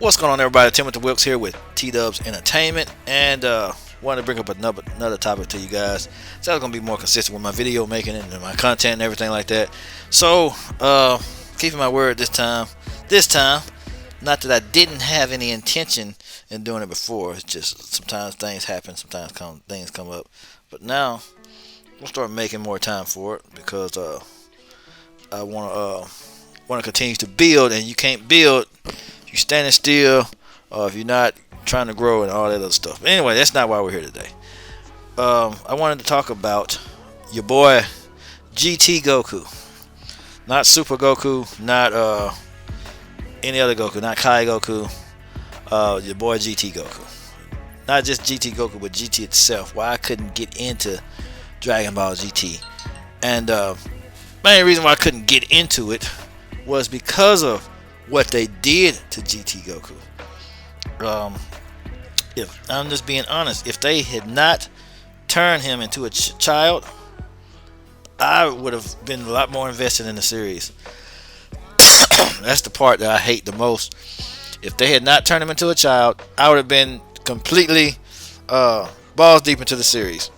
What's going on, everybody? Timothy Wilkes here with T-Dubs Entertainment, and wanted to bring up another topic to you guys. So I was gonna be more consistent with my video making and my content and everything like that. So keeping my word this time. Not that I didn't have any intention in doing it before. It's just sometimes things happen, sometimes things come up. But now we'll start making more time for it because I want to continue to build, and you can't build if you're standing still or if you're not trying to grow and all that other stuff. But anyway, that's not why we're here today. I wanted to talk about your boy GT Goku, not Super Goku, not any other Goku, not Kai Goku. Your boy GT Goku, not just GT Goku, but GT itself. Why I couldn't get into Dragon Ball GT, and main reason why I couldn't get into it was because of what they did to GT Goku. If I'm just being honest, if they had not turned him into a child, I would have been a lot more invested in the series. That's the part that I hate the most. If they had not turned him into a child, I would have been completely balls deep into the series.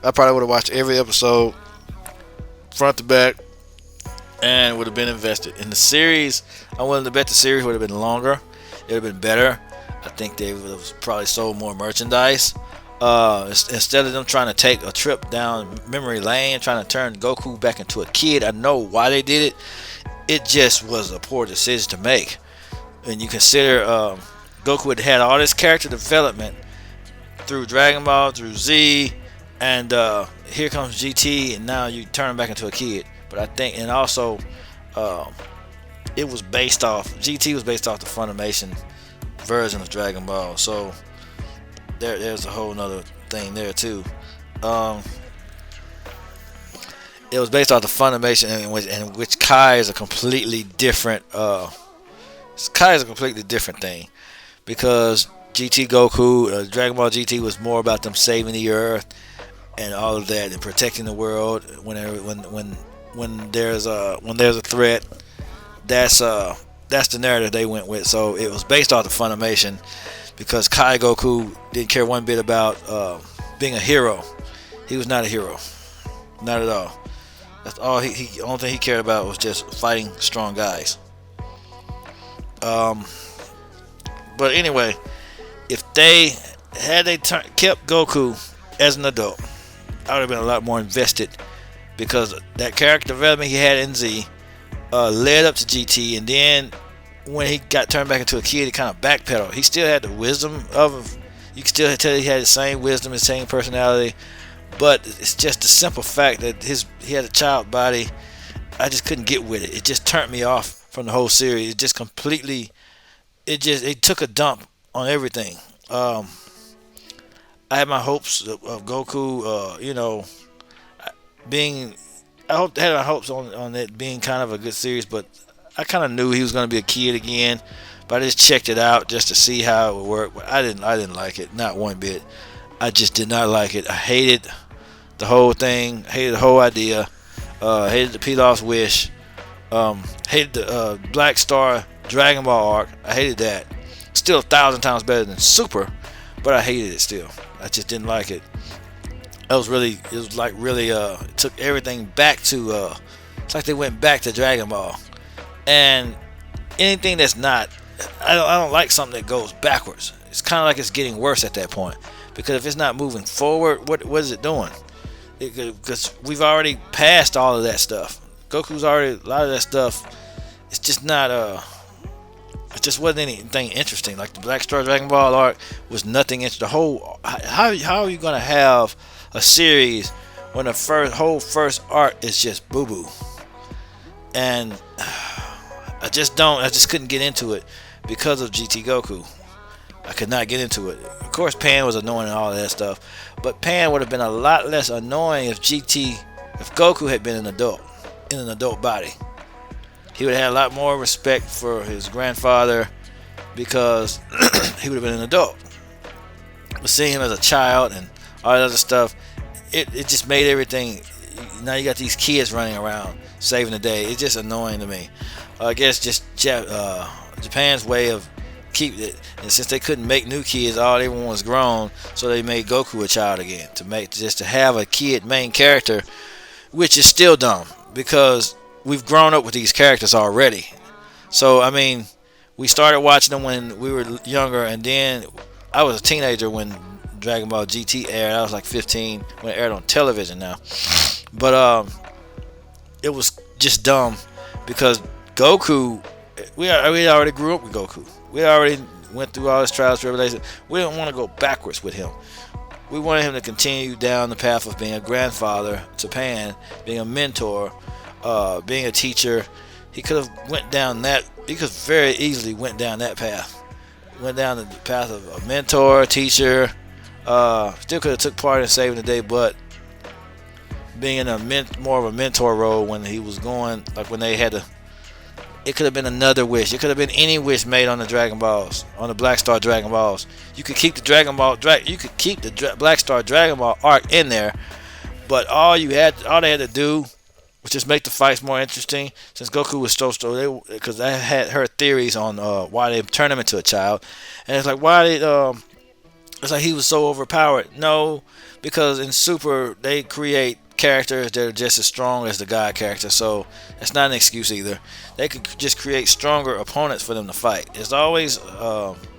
I probably would have watched every episode front to back and would have been invested in the series. I'm willing to bet the series would have been longer. It would have been better. I think they would have probably sold more merchandise. Instead of them trying to take a trip down memory lane, trying to turn Goku back into a kid, I know why they did it. It just was a poor decision to make. And you consider Goku had all this character development through Dragon Ball, through Z, and here comes GT, and now you turn him back into a kid. But I think, and also, it was based off, GT was based off the Funimation version of Dragon Ball. So there's a whole nother thing there too. It was based off the Funimation, in which Kai is a completely different. Kai is a completely different thing, because GT Goku, Dragon Ball GT was more about them saving the Earth and all of that, and protecting the world when there's a threat. That's the narrative they went with. So it was based off the Funimation, because Kai Goku didn't care one bit about being a hero. He was not a hero, not at all. That's all he only thing he cared about was just fighting strong guys. But anyway, if they kept Goku as an adult, I would have been a lot more invested, because that character development he had in Z led up to GT, and then when he got turned back into a kid, he kind of backpedaled. He still had the wisdom of, you can still tell he had the same wisdom, the same personality, but it's just the simple fact that he had a child body. I just couldn't get with it. It just turned me off from the whole series. It just completely, it took a dump on everything. I had my hopes of Goku, had my hopes on it being kind of a good series, but I kind of knew he was going to be a kid again. But I just checked it out just to see how it would work. But I didn't like it, not one bit. I just did not like it. I hated the whole thing. Hated the whole idea. Hated the Pilaf's wish. Hated the Black Star Dragon Ball arc. I hated that. Still 1,000 times better than Super, but I hated it still. I just didn't like it. It was it took everything back to, it's like they went back to Dragon Ball. And anything that's not, I don't like something that goes backwards. It's kind of like it's getting worse at that point, because if it's not moving forward, what is it doing? Because we've already passed all of that stuff. Goku's already, a lot of that stuff, it's just not, it just wasn't anything interesting. Like the Black Star Dragon Ball arc was nothing interesting. The whole, how are you going to have a series when the whole first arc is just boo-boo? And I just couldn't get into it because of GT Goku. I could not get into it. Of course, Pan was annoying and all of that stuff, but Pan would have been a lot less annoying if Goku had been an adult, in an adult body. He would have had a lot more respect for his grandfather, because he would have been an adult. But seeing him as a child and all that other stuff, it just made everything. Now you got these kids running around saving the day. It's just annoying to me. I guess just Japan's way of keep it. And since they couldn't make new kids, all everyone was grown, so they made Goku a child again to have a kid main character, which is still dumb because we've grown up with these characters already. So I mean, we started watching them when we were younger, and then I was a teenager when Dragon Ball GT aired. I was like 15 when it aired on television now. But it was just dumb because Goku, we already grew up with Goku. We already went through all his trials and tribulations. We didn't want to go backwards with him. We wanted him to continue down the path of being a grandfather to Pan, being a mentor, being a teacher. He could have went down that. He could very easily went down that path. Went down the path of a mentor, teacher. Still could have took part in saving the day, but being in more of a mentor role when he was going, like when they had to. It could have been another wish. It could have been any wish made on the Dragon Balls, on the Black Star Dragon Balls. You could keep the Black Star Dragon Ball arc in there, but all they had to do was just make the fights more interesting. Since Goku was so because I had heard theories on why they turned him into a child, and it's like it's like he was so overpowered. No, because in Super they create characters that are just as strong as the God character, so that's not an excuse either. They could just create stronger opponents for them to fight. It's always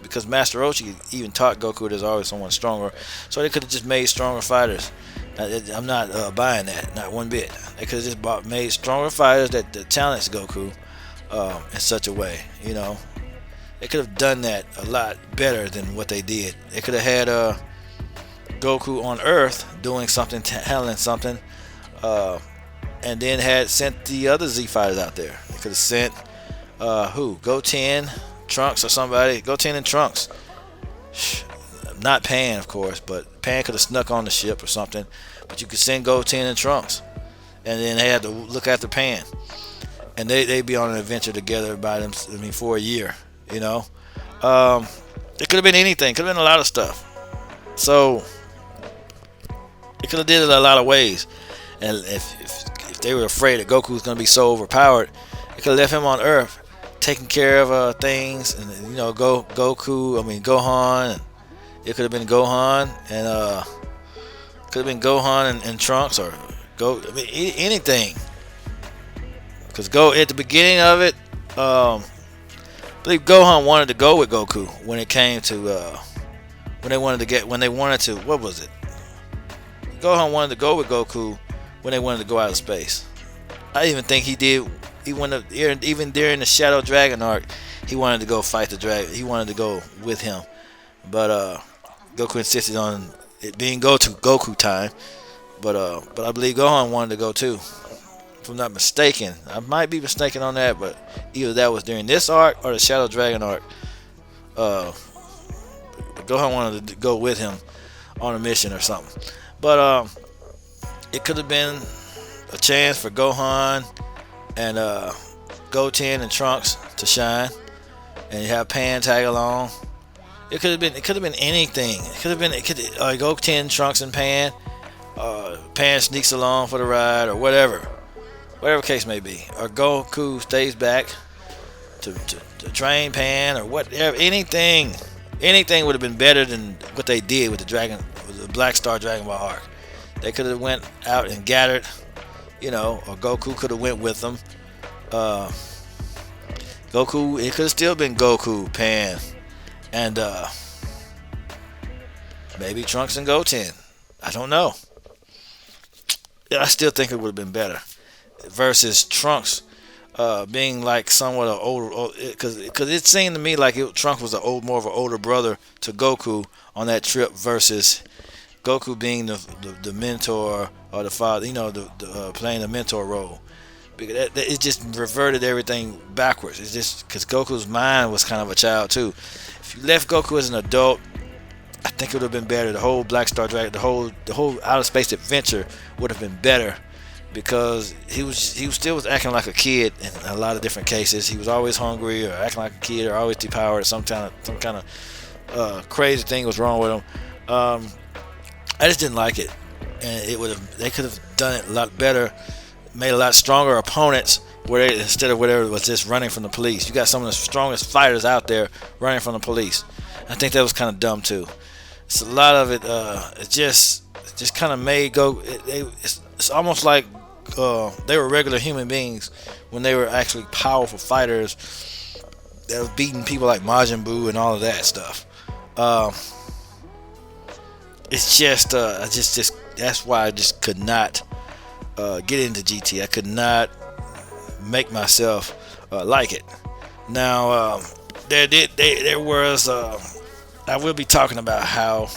because Master Roshi even taught Goku there's always someone stronger, so they could have just made stronger fighters. I'm not buying that, not one bit. They could have just made stronger fighters that challenge Goku in such a way, you know. They could have done that a lot better than what they did. They could have had Goku on Earth doing something, handling something, and then had sent the other Z fighters out there. They could have sent Goten, Trunks, or somebody. Goten and Trunks. Not Pan, of course, but Pan could have snuck on the ship or something. But you could send Goten and Trunks, and then they had to look after Pan, and they'd be on an adventure together for a year. You know, it could have been anything. Could have been a lot of stuff. So it could have did it a lot of ways. And if they were afraid that Goku was going to be so overpowered, they could have left him on Earth, taking care of things, and Gohan. And it could have been Gohan and Trunks, or anything. Because at the beginning of it, I believe Gohan wanted to go with Goku when it came to when they wanted to what was it? Gohan wanted to go with Goku when they wanted to go out of space. I even think he did. Even during the Shadow Dragon arc, he wanted to go fight the dragon. He wanted to go with him, but Goku insisted on it being Goku time. But I believe Gohan wanted to go too. If I'm not mistaken, I might be mistaken on that, but either that was during this arc or the Shadow Dragon arc. Gohan wanted to go with him on a mission or something. But it could have been a chance for Gohan and Goten and Trunks to shine, and you have Pan tag along. It could have been anything. Goten, Trunks, and Pan. Pan sneaks along for the ride or whatever case may be, or Goku stays back to train Pan, or whatever. Anything would have been better than what they did with the Black Star Dragon Ball arc. They could have went out and gathered, or Goku could have went with them. Goku, it could have still been Goku, Pan, and maybe Trunks and Goten. I don't know. I still think it would have been better versus Trunks being like somewhat an older, because it seemed to me like Trunks was more of an older brother to Goku on that trip versus Goku being the mentor or the father, playing the mentor role. Because it just reverted everything backwards. It's just because Goku's mind was kind of a child too. If you left Goku as an adult, I think it would have been better. The whole Black Star Dragon, the whole outer space adventure would have been better, because he still was acting like a kid in a lot of different cases. He was always hungry, or acting like a kid, or always depowered, or some kind of crazy thing was wrong with him. I just didn't like it, and they could have done it a lot better, made a lot stronger opponents where instead of whatever it was just running from the police. You got some of the strongest fighters out there running from the police. I think that was kind of dumb too. It's a lot of it. It just kind of made go. It's almost like they were regular human beings when they were actually powerful fighters that was beating people like Majin Buu and all of that stuff. It's just that's why I just could not get into GT. I could not make myself like it. Now there was I will be talking about how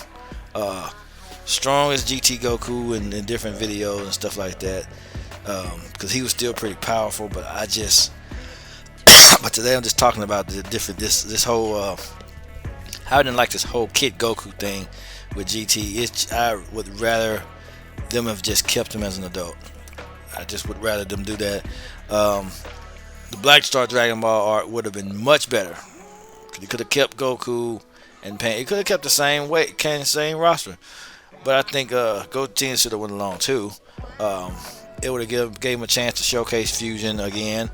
strong is GT Goku in different videos and stuff like that, because he was still pretty powerful. But but today I'm just talking about the different this whole I didn't like this whole Kid Goku thing with GT. I would rather them have just kept him as an adult. I just would rather them do that. The Black Star Dragon Ball art would have been much better. He could have kept Goku and Pan. He could have kept the same weight, same roster. But I think Goten should have went along too. It would have gave him a chance to showcase fusion again.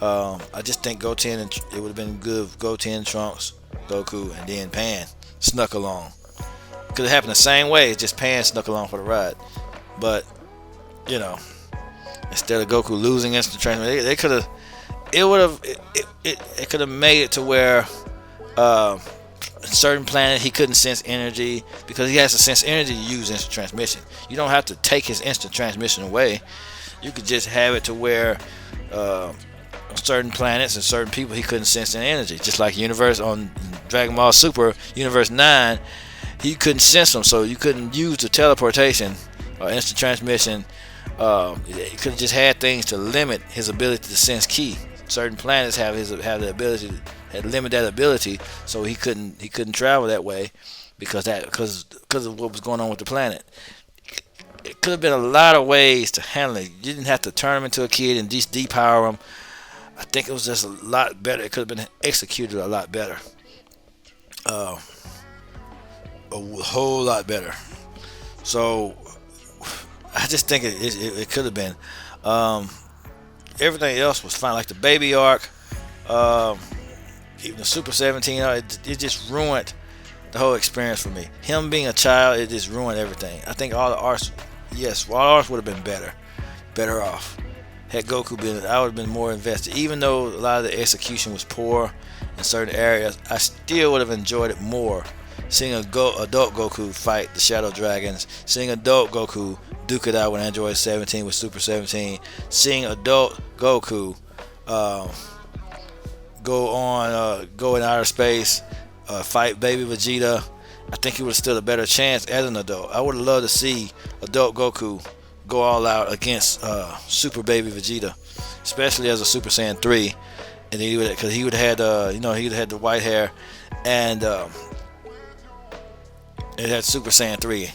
I just think Goten it would have been good if Goten, Trunks, Goku, and then Pan snuck along. Could have happened the same way. It's just Pan snuck along for the ride. But you know, instead of Goku losing instant transmission, they could have. It could have made it to where a certain planet he couldn't sense energy, because he has to sense energy to use instant transmission. You don't have to take his instant transmission away. You could just have it to where certain planets and certain people he couldn't sense their energy. Just like Universe on Dragon Ball Super Universe 9, he couldn't sense them, so you couldn't use the teleportation or instant transmission. He could have just had things to limit his ability to sense ki. Certain planets have the ability had limit that ability, so he couldn't travel that way because of what was going on with the planet. It could have been a lot of ways to handle it. You didn't have to turn him into a kid and just depower him. I think it was just a lot better. It could have been executed a lot better. A whole lot better. So I just think it could have been. Everything else was fine, like the baby arc, even the Super 17 arc. It just ruined the whole experience for me. Him being a child, it just ruined everything. I think all the arcs, all the arcs would have been better off. Had Goku been, I would have been more invested. Even though a lot of the execution was poor in certain areas, I still would have enjoyed it more. Seeing adult Goku fight the Shadow Dragons, seeing adult Goku duke it out with Android 17 with Super 17, seeing adult Goku go in outer space, fight baby Vegeta. I think he would have stood a better chance as an adult. I would have loved to see adult Goku go all out against Super Baby Vegeta, especially as a Super Saiyan 3, and because he would have had he'd had the white hair, and it had Super Saiyan 3.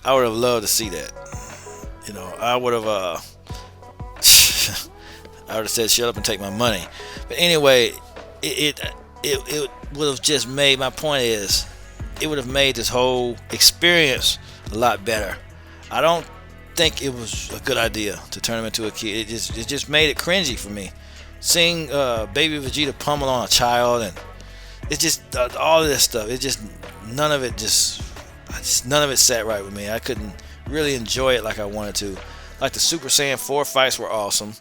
I would have loved to see that. I would have I would have said shut up and take my money. But anyway, it would have just made, my point is, it would have made this whole experience a lot better. I don't think it was a good idea to turn him into a kid. It just made it cringy for me. Seeing baby Vegeta pummel on a child, and it's just all of this stuff. It just none of it sat right with me. I couldn't really enjoy it like I wanted to. Like the Super Saiyan 4 fights were awesome.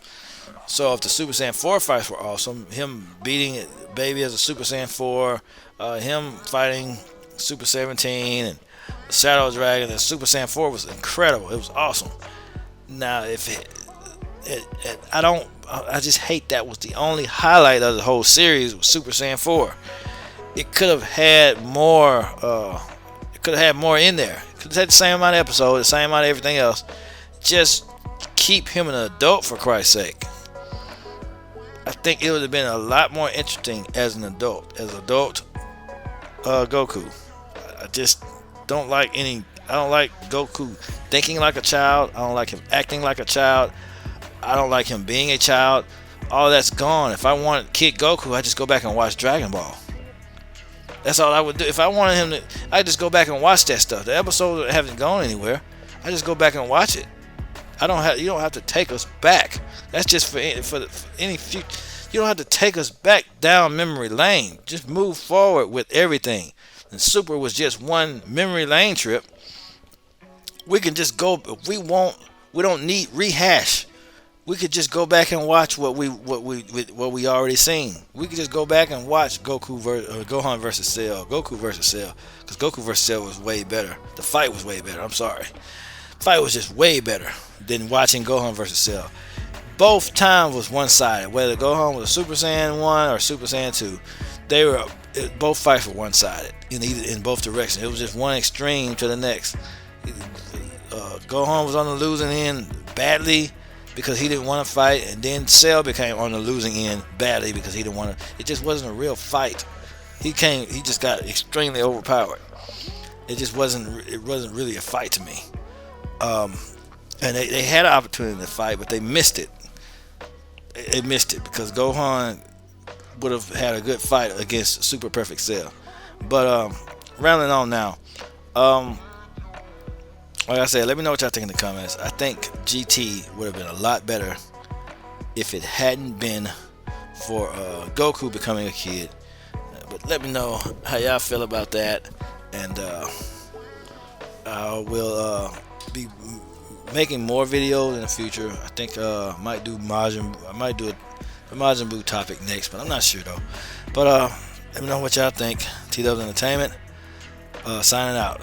So if the Super Saiyan 4 fights were awesome, him beating baby as a Super Saiyan 4, him fighting Super 17 and the Shadow Dragon and Super Saiyan 4 was incredible. It was awesome. Now I just hate that was the only highlight of the whole series was Super Saiyan 4. It could have had more. It could have had more in there. It could have had the same amount of episodes, the same amount of everything else. Just keep him an adult, for Christ's sake. I think it would have been a lot more interesting as an adult, Goku. I just don't like I don't like Goku thinking like a child. I don't like him acting like a child. I don't like him being a child. All that's gone. If I wanted Kid Goku, I just go back and watch Dragon Ball. That's all I would do. If I wanted him to, I just go back and watch that stuff. The episodes haven't gone anywhere. I just go back and watch it. You don't have to take us back. That's just for any future. You don't have to take us back down memory lane. Just move forward with everything. And Super was just one memory lane trip. We can just go if we want. We don't need rehash. We could just go back and watch what we already seen. We could just go back and watch Gohan versus Cell, Goku versus Cell, because Goku versus Cell was way better. The fight was way better. I'm sorry, fight was just way better than watching Gohan versus Cell. Both times was one-sided. Whether Gohan was a Super Saiyan 1 or Super Saiyan 2, they were both fights were one-sided in both directions. It was just one extreme to the next. Gohan was on the losing end badly because he didn't want to fight, and then Cell became on the losing end badly because he didn't want to. It just wasn't a real fight. He just got extremely overpowered. It just wasn't. It wasn't really a fight to me. And they had an opportunity to fight, but they missed it. They missed it because Gohan would have had a good fight against Super Perfect Cell. But rounding on now. Like I said, let me know what y'all think in the comments. I think GT would have been a lot better if it hadn't been for Goku becoming a kid. But let me know how y'all feel about that, and I will be making more videos in the future. I think I might do a Majin Buu topic next, but I'm not sure though. But let me know what y'all think. T-Dubs Entertainment signing out.